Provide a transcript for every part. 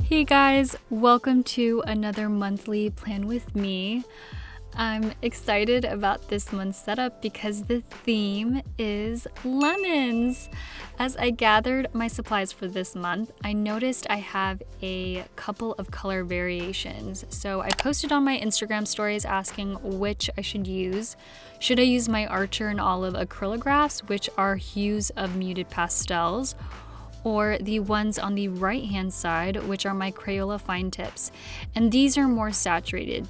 Hey guys, welcome to another monthly plan with me. I'm excited about this month's setup because the theme is lemons. As I gathered my supplies for this month, I noticed I have a couple of color variations. So I posted on my Instagram stories asking which I should use. Should I use my Archer and Olive Acrylographs, which are hues of muted pastels, or the ones on the right hand side, which are my Crayola fine tips. And these are more saturated.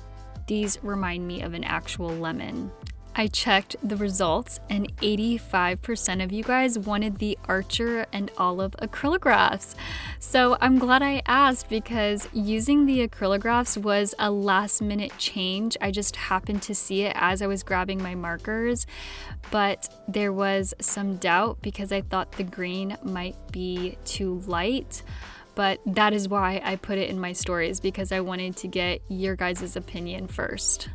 These remind me of an actual lemon. I checked the results and 85% of you guys wanted the Archer and Olive Acrylographs. So I'm glad I asked because using the acrylographs was a last minute change. I just happened to see it as I was grabbing my markers, but there was some doubt because I thought the green might be too light. But that is why I put it in my stories, because I wanted to get your guys' opinion first.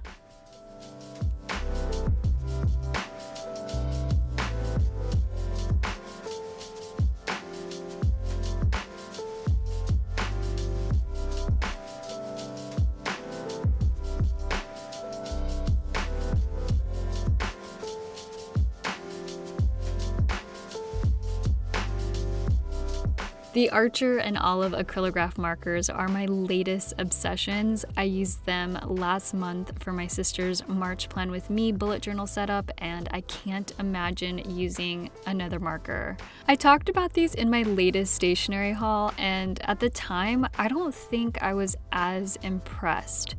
The Archer and Olive Acrylograph markers are my latest obsessions. I used them last month for my sister's March Plan With Me bullet journal setup, and I can't imagine using another marker. I talked about these in my latest stationery haul, and at the time, I don't think I was as impressed.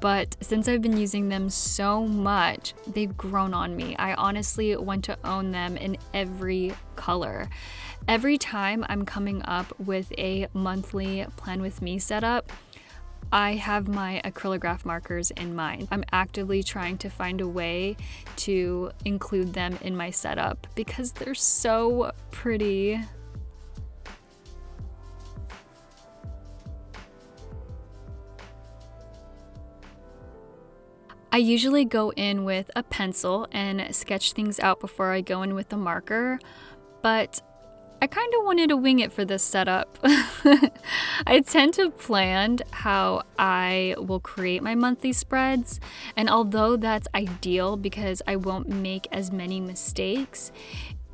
But since I've been using them so much, they've grown on me. I honestly want to own them in every color. Every time I'm coming up with a monthly Plan With Me setup, I have my acrylograph markers in mind. I'm actively trying to find a way to include them in my setup because they're so pretty. I usually go in with a pencil and sketch things out before I go in with a marker, but I kind of wanted to wing it for this setup. I tend to plan how I will create my monthly spreads, and although that's ideal because I won't make as many mistakes,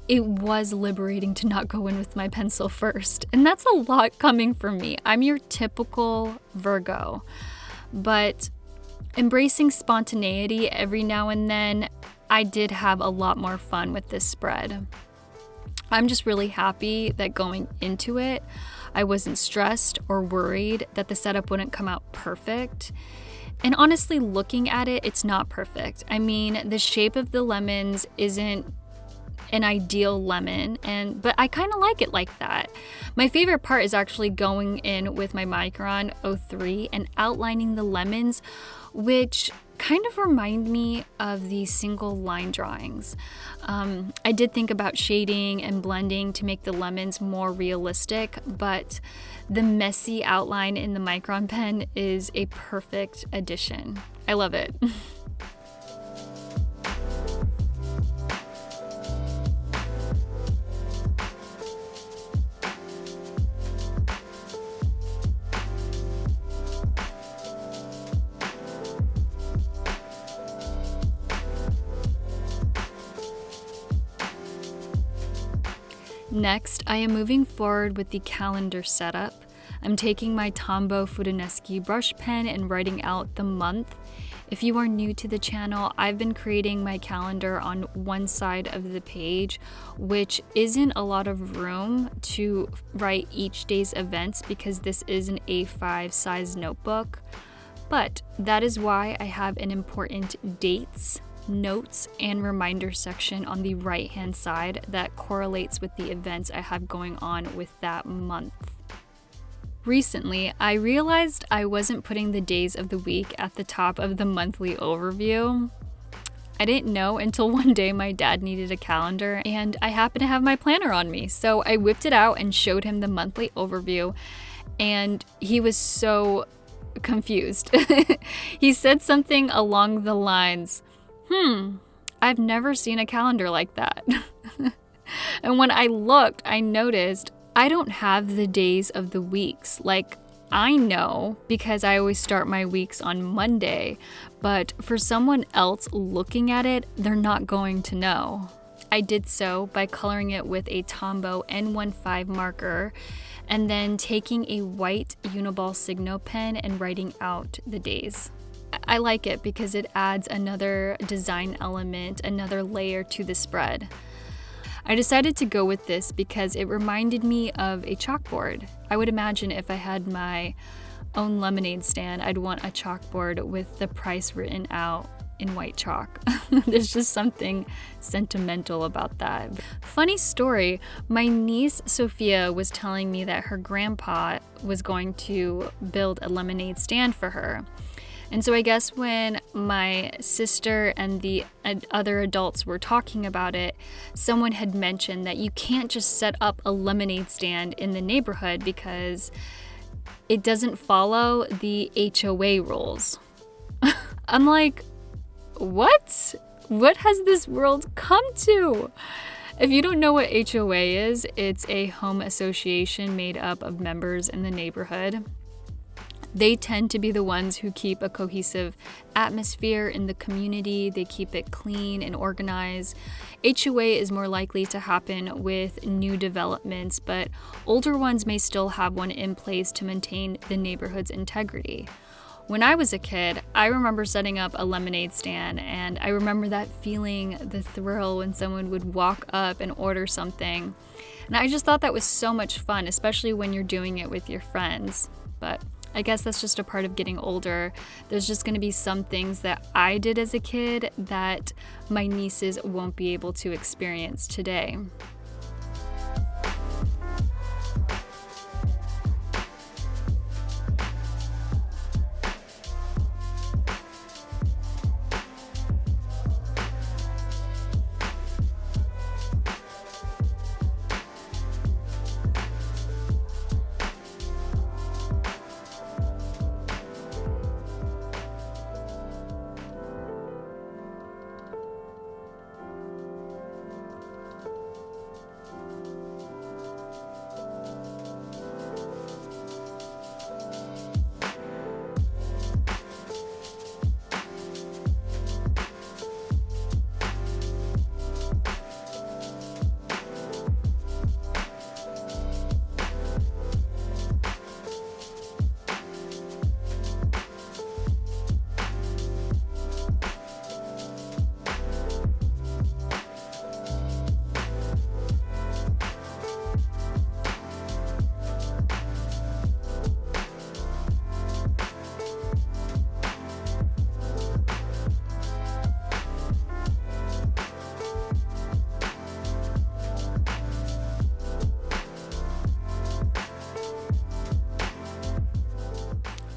it was liberating to not go in with my pencil first. And that's a lot coming from me. I'm your typical Virgo, but embracing spontaneity every now and then, I did have a lot more fun with this spread. I'm just really happy that going into it, I wasn't stressed or worried that the setup wouldn't come out perfect. And honestly, looking at it, it's not perfect. I mean, the shape of the lemons isn't an ideal lemon, but I kind of like it like that. My favorite part is actually going in with my Micron 03 and outlining the lemons, which kind of remind me of the single line drawings. I did think about shading and blending to make the lemons more realistic, but the messy outline in the Micron pen is a perfect addition. I love it. Next, I am moving forward with the calendar setup. I'm taking my Tombow Fudaneschi brush pen and writing out the month. If you are new to the channel, I've been creating my calendar on one side of the page, which isn't a lot of room to write each day's events because this is an A5 size notebook. But that is why I have an important dates, notes, and reminder section on the right hand side that correlates with the events I have going on with that month. Recently, I realized I wasn't putting the days of the week at the top of the monthly overview. I didn't know until one day my dad needed a calendar and I happened to have my planner on me. So I whipped it out and showed him the monthly overview, and he was so confused. He said something along the lines, I've never seen a calendar like that. And when I looked, I noticed I don't have the days of the weeks. Like, I know because I always start my weeks on Monday, but for someone else looking at it, they're not going to know. I did so by coloring it with a Tombow N15 marker and then taking a white Uniball Signo pen and writing out the days. I like it because it adds another design element, another layer to the spread. I decided to go with this because it reminded me of a chalkboard. I would imagine if I had my own lemonade stand, I'd want a chalkboard with the price written out in white chalk. There's just something sentimental about that. Funny story, my niece Sophia was telling me that her grandpa was going to build a lemonade stand for her. And so I guess when my sister and the other adults were talking about it, someone had mentioned that you can't just set up a lemonade stand in the neighborhood because it doesn't follow the HOA rules. I'm like, what? What has this world come to? If you don't know what HOA is, it's a home association made up of members in the neighborhood. They tend to be the ones who keep a cohesive atmosphere in the community. They keep it clean and organized. HOA is more likely to happen with new developments, but older ones may still have one in place to maintain the neighborhood's integrity. When I was a kid, I remember setting up a lemonade stand, and I remember that feeling, the thrill when someone would walk up and order something. And I just thought that was so much fun, especially when you're doing it with your friends. But I guess that's just a part of getting older. There's just going to be some things that I did as a kid that my nieces won't be able to experience today.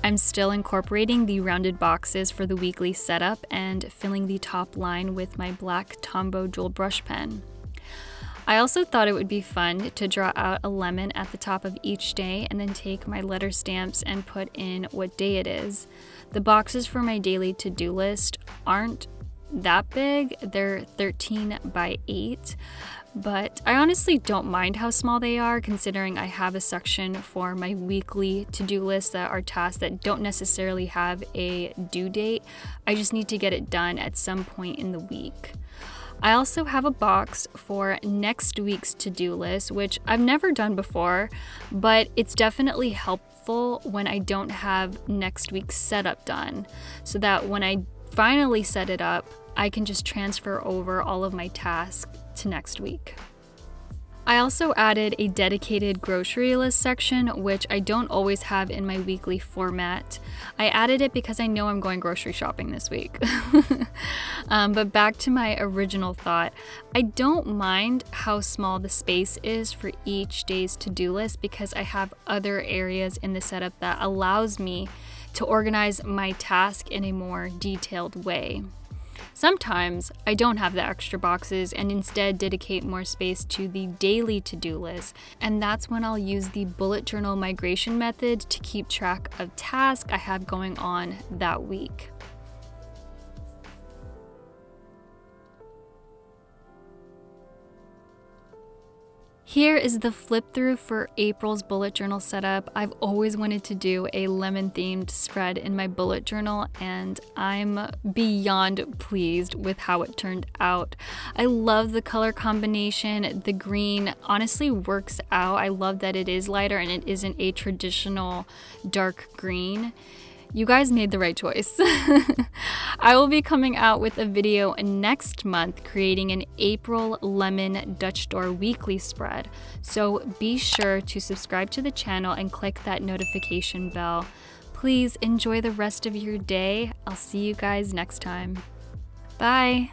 I'm still incorporating the rounded boxes for the weekly setup and filling the top line with my black Tombow dual brush pen. I also thought it would be fun to draw out a lemon at the top of each day and then take my letter stamps and put in what day it is. The boxes for my daily to-do list aren't that big, they're 13 by 8, but I honestly don't mind how small they are considering I have a section for my weekly to-do list that are tasks that don't necessarily have a due date. I just need to get it done at some point in the week. I also have a box for next week's to-do list, which I've never done before, but it's definitely helpful when I don't have next week's setup done, so that when I finally set it up, I can just transfer over all of my tasks to next week. I also added a dedicated grocery list section, which I don't always have in my weekly format. I added it because I know I'm going grocery shopping this week. But back to my original thought, I don't mind how small the space is for each day's to-do list because I have other areas in the setup that allows me to organize my task in a more detailed way. Sometimes I don't have the extra boxes and instead dedicate more space to the daily to-do list, and that's when I'll use the bullet journal migration method to keep track of tasks I have going on that week. Here is the flip through for April's bullet journal setup. I've always wanted to do a lemon themed spread in my bullet journal, and I'm beyond pleased with how it turned out. I love the color combination. The green honestly works out. I love that it is lighter and it isn't a traditional dark green. You guys made the right choice. I will be coming out with a video next month creating an April Lemon Dutch Door weekly spread. So be sure to subscribe to the channel and click that notification bell. Please enjoy the rest of your day. I'll see you guys next time. Bye.